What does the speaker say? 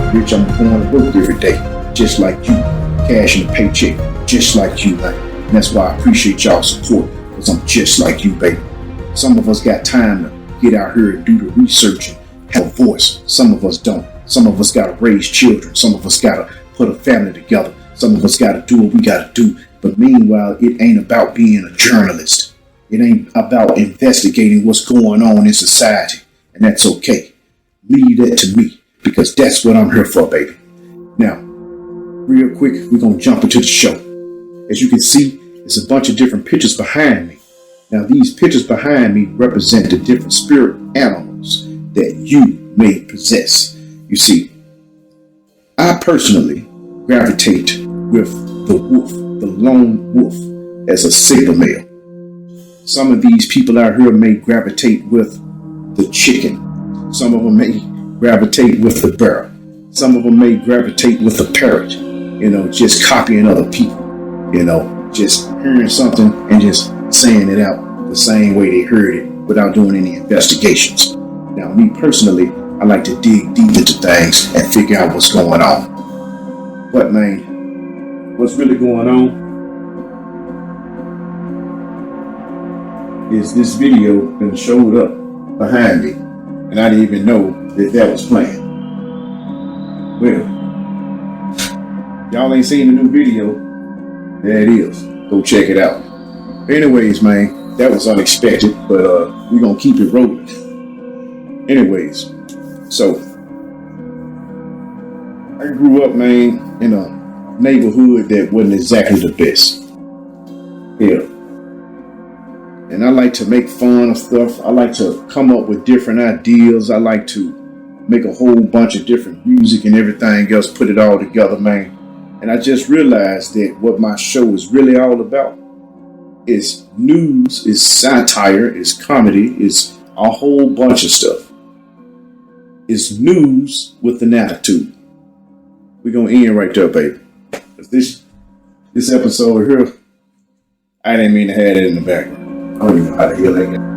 Bitch, I'm going to work every day, just like you, cashing a paycheck, just like you, man. And that's why I appreciate y'all support, because I'm just like you, baby. Some of us got time to get out here and do the research and have a voice. Some of us don't. Some of us got to raise children. Some of us got to put a family together. Some of us got to do what we got to do. But meanwhile, it ain't about being a journalist. It ain't about investigating what's going on in society. And that's okay. Leave that to me, because that's what I'm here for, baby. Now, real quick, we're going to jump into the show. As you can see, there's a bunch of different pictures behind me. Now, these pictures behind me represent the different spirit animals that you may possess. You see, I personally gravitate with the wolf, the lone wolf, as a sigma male. Some of these people out here may gravitate with the chicken. Some of them may gravitate with the bear. Some of them may gravitate with the parrot, just copying other people, just hearing something and just saying it out the same way they heard it without doing any investigations. Now, me personally, I like to dig deep into things and figure out what's going on. But man, what's really going on is this video that showed up behind me, and I didn't even know that was playing. Well, y'all ain't seen the new video. There it is. Go check it out. Anyways, man, that was unexpected, but we're gonna keep it rolling. Anyways, so I grew up, man, in a neighborhood that wasn't exactly the best. Yeah. And I like to make fun of stuff. I like to come up with different ideas. I like to make a whole bunch of different music and everything else, put it all together, man. And I just realized that what my show is really all about is news, is satire, is comedy, is a whole bunch of stuff. It's news with an attitude. We're going to end right there, baby. This episode here, I didn't mean to have it in the background. I don't even know how the hell that got.